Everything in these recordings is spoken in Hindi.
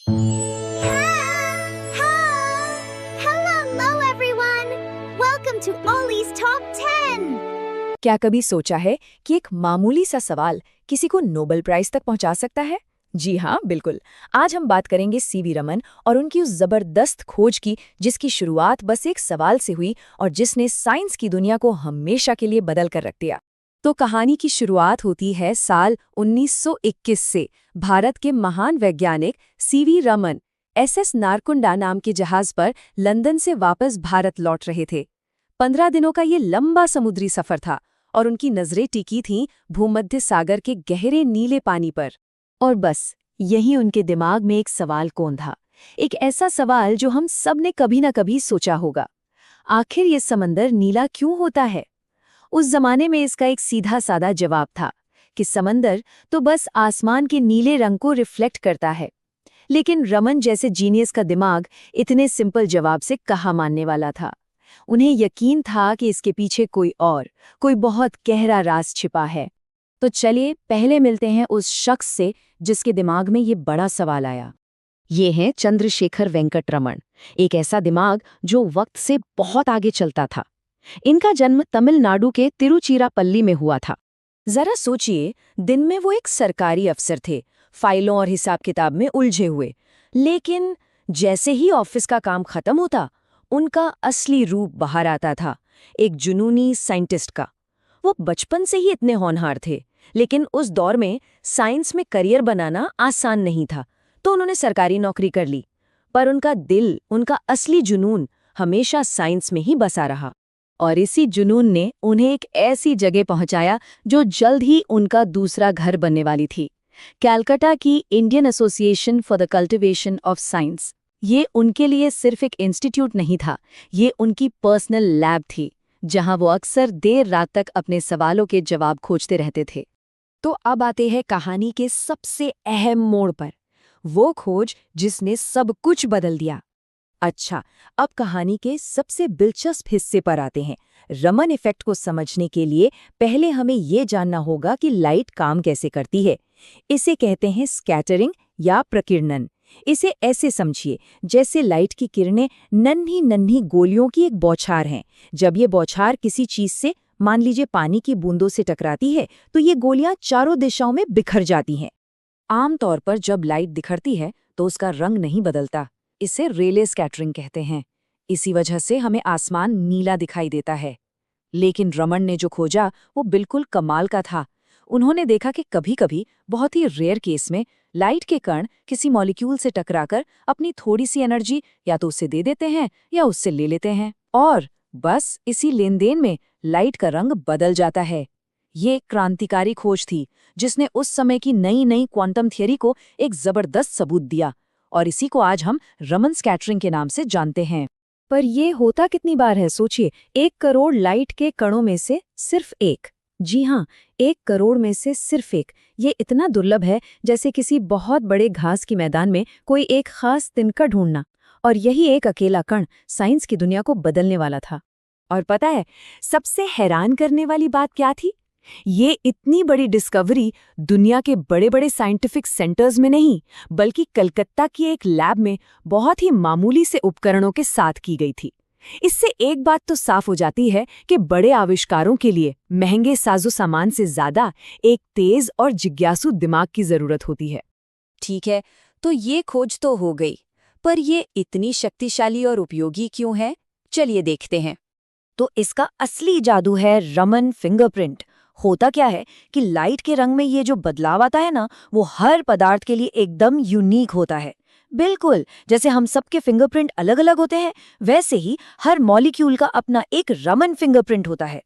Hello everyone. Welcome to Ollie's Top 10. क्या कभी सोचा है कि एक मामूली सा सवाल किसी को नोबेल प्राइज तक पहुंचा सकता है? जी हाँ, बिल्कुल। आज हम बात करेंगे सीवी रमन और उनकी उस जबरदस्त खोज की जिसकी शुरुआत बस एक सवाल से हुई और जिसने साइंस की दुनिया को हमेशा के लिए बदल कर रख दिया। तो कहानी की शुरुआत होती है साल 1921 से। भारत के महान वैज्ञानिक सीवी रमन एसएस नारकुंडा नाम के जहाज पर लंदन से वापस भारत लौट रहे थे। 15 दिनों का ये लंबा समुद्री सफर था और उनकी नजरें टिकी थीं भूमध्य सागर के गहरे नीले पानी पर। और बस यही उनके दिमाग में एक सवाल कौंधा, एक ऐसा सवाल जो हम सब ने कभी न कभी सोचा होगा। आखिर ये समंदर नीला क्यों होता है? उस जमाने में इसका एक सीधा साधा जवाब था कि समंदर तो बस आसमान के नीले रंग को रिफ्लेक्ट करता है। लेकिन रमन जैसे जीनियस का दिमाग इतने सिंपल जवाब से कहाँ मानने वाला था। उन्हें यकीन था कि इसके पीछे कोई बहुत गहरा राज छिपा है। तो चलिए पहले मिलते हैं उस शख्स से जिसके दिमाग में ये बड़ा सवाल आया। ये हैं चंद्रशेखर वेंकट रमन, एक ऐसा दिमाग जो वक्त से बहुत आगे चलता था। इनका जन्म तमिलनाडु के तिरुचिरापल्ली में हुआ था। जरा सोचिए, दिन में वो एक सरकारी अफसर थे, फाइलों और हिसाब किताब में उलझे हुए। लेकिन जैसे ही ऑफिस का काम खत्म होता, उनका असली रूप बाहर आता था, एक जुनूनी साइंटिस्ट का। वो बचपन से ही इतने होनहार थे, लेकिन उस दौर में साइंस में करियर बनाना आसान नहीं था, तो उन्होंने सरकारी नौकरी कर ली। पर उनका दिल, उनका असली जुनून हमेशा साइंस में ही बसा रहा। और इसी जुनून ने उन्हें एक ऐसी जगह पहुंचाया जो जल्द ही उनका दूसरा घर बनने वाली थी, कलकत्ता की Indian association for the cultivation of science. ये उनके लिए सिर्फ एक इंस्टीट्यूट नहीं था, ये उनकी पर्सनल लैब थी, जहां वो अक्सर देर रात तक अपने सवालों के जवाब खोजते रहते थे। तो अब आते हैं कहानी के सबसे अहम मोड़ पर, वो खोज जिसने सब कुछ बदल दिया। अच्छा, अब कहानी के सबसे दिलचस्प हिस्से पर आते हैं। रमन इफेक्ट को समझने के लिए पहले हमें ये जानना होगा कि लाइट काम कैसे करती है। इसे कहते हैं स्कैटरिंग या प्रकीर्णन। इसे ऐसे समझिए जैसे लाइट की किरणें नन्ही नन्ही गोलियों की एक बौछार हैं। जब ये बौछार किसी चीज से, मान लीजिए पानी की बूंदों से टकराती है, तो ये गोलियां चारों दिशाओं में बिखर जाती हैं। आमतौर पर जब लाइट बिखरती है तो उसका रंग नहीं बदलता, इसे रेले स्कैटरिंग कहते हैं। इसी वजह से हमें आसमान नीला दिखाई देता है। लेकिन रमन ने जो खोजा वो बिल्कुल कमाल का था। उन्होंने देखा कि कभी-कभी, बहुत ही रेयर केस में, लाइट के कण किसी मॉलिक्यूल से टकराकर अपनी थोड़ी सी एनर्जी या तो उससे दे देते हैं या उससे ले लेते हैं, और बस इसी लेनदेन में लाइट का रंग बदल जाता है। ये क्रांतिकारी खोज थी जिसने उस समय की नई क्वांटम थियरी को एक जबरदस्त सबूत दिया, और इसी को आज हम रमन स्कैटरिंग के नाम से जानते हैं। पर ये होता कितनी बार है सोचिए, 1 करोड़ लाइट के कणों में से सिर्फ एक। जी हाँ, 1 करोड़ में से सिर्फ एक। ये इतना दुर्लभ है जैसे किसी बहुत बड़े घास की मैदान में कोई एक खास तिनका ढूंढना। और यही एक अकेला कण साइंस की दुनिया को बदलने वाला था। और पता है सबसे हैरान करने वाली बात क्या थी? ये इतनी बड़ी डिस्कवरी दुनिया के बड़े बड़े साइंटिफिक सेंटर्स में नहीं, बल्कि कलकत्ता की एक लैब में बहुत ही मामूली से उपकरणों के साथ की गई थी। इससे एक बात तो साफ हो जाती है कि बड़े आविष्कारों के लिए महंगे साजो सामान से ज्यादा एक तेज और जिज्ञासु दिमाग की जरूरत होती है। ठीक है, तो ये खोज तो हो गई, पर ये इतनी शक्तिशाली और उपयोगी क्यों है? चलिए देखते हैं। तो इसका असली जादू है रमन फिंगरप्रिंट। होता क्या है कि लाइट के रंग में ये जो बदलाव आता है ना, वो हर पदार्थ के लिए एकदम यूनिक होता है। बिल्कुल जैसे हम सबके फिंगरप्रिंट अलग अलग होते हैं, वैसे ही हर मॉलिक्यूल का अपना एक रमन फिंगरप्रिंट होता है।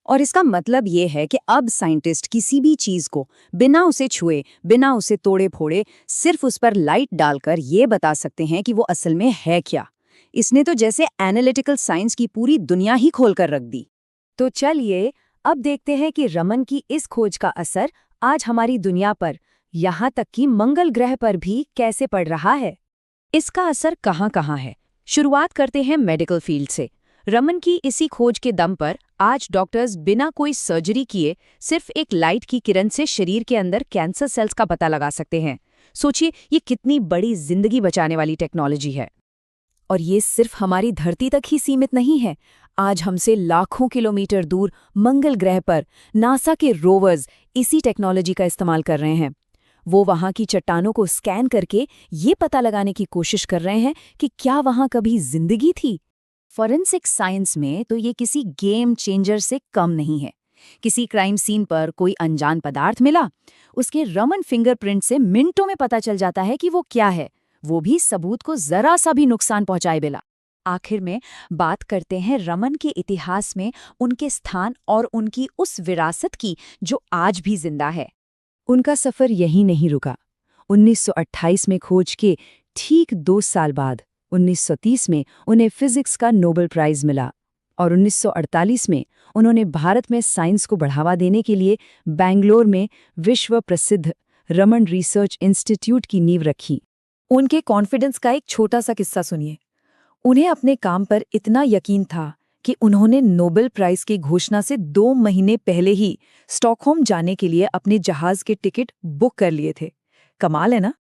और इसका मतलब ये है कि अब साइंटिस्ट किसी भी चीज को बिना उसे छुए, बिना उसे तोड़े फोड़े, सिर्फ उस पर लाइट डालकर ये बता सकते हैं कि वो असल में है क्या। इसने तो जैसे एनालिटिकल साइंस की पूरी दुनिया ही खोलकर रख दी। तो चलिए अब देखते हैं कि रमन की इस खोज का असर आज हमारी दुनिया पर, यहाँ तक कि मंगल ग्रह पर भी कैसे पड़ रहा है। इसका असर कहाँ है? शुरुआत करते हैं मेडिकल फील्ड से। रमन की इसी खोज के दम पर आज डॉक्टर्स बिना कोई सर्जरी किए सिर्फ एक लाइट की किरण से शरीर के अंदर कैंसर सेल्स का पता लगा सकते हैं, सोचिए ये कितनी बड़ी जिंदगी बचाने वाली टेक्नोलॉजी है। और ये सिर्फ हमारी धरती तक ही सीमित नहीं है। आज हमसे लाखों किलोमीटर दूर मंगल ग्रह पर नासा के रोवर्स इसी टेक्नोलॉजी का इस्तेमाल कर रहे हैं। वो वहां की चट्टानों को स्कैन करके ये पता लगाने की कोशिश कर रहे हैं कि क्या वहां कभी जिंदगी थी। फॉरेंसिक साइंस में तो ये किसी गेम चेंजर से कम नहीं है। किसी क्राइम सीन पर कोई अनजान पदार्थ मिला, उसके रमन फिंगरप्रिंट से मिनटों में पता चल जाता है कि वो क्या है, वो भी सबूत को जरा सा भी नुकसान पहुंचाए बिना। आखिर में बात करते हैं रमन के इतिहास में उनके स्थान और उनकी उस विरासत की जो आज भी जिंदा है। उनका सफर यहीं नहीं रुका। 1928 में खोज के ठीक 2 साल बाद 1930 में उन्हें फिजिक्स का नोबेल प्राइज मिला और 1948 में उन्होंने भारत में साइंस को बढ़ावा देने के लिए बेंगलोर में विश्व प्रसिद्ध रमन रिसर्च इंस्टीट्यूट की नींव रखी। उनके कॉन्फिडेंस का एक छोटा सा किस्सा सुनिए। उन्हें अपने काम पर इतना यकीन था कि उन्होंने नोबेल प्राइज की घोषणा से 2 महीने पहले ही स्टॉकहोम जाने के लिए अपने जहाज के टिकट बुक कर लिए थे। कमाल है ना?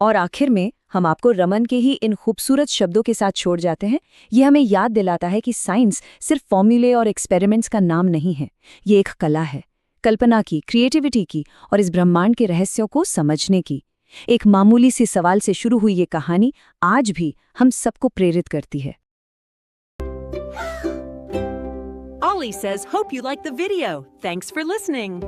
और आखिर में हम आपको रमन के ही इन खूबसूरत शब्दों के साथ छोड़ जाते हैं। ये हमें याद दिलाता है कि साइंस सिर्फ फॉर्मूले और एक्सपेरिमेंट्स का नाम नहीं है। ये एक कला है, कल्पना की, क्रिएटिविटी की और इस ब्रह्मांड के रहस्यों को समझने की। एक मामूली सी सवाल से शुरू हुई ये कहानी आज भी हम सबको प्रेरित करती है। Ollie says, hope you like the video. Thanks for listening.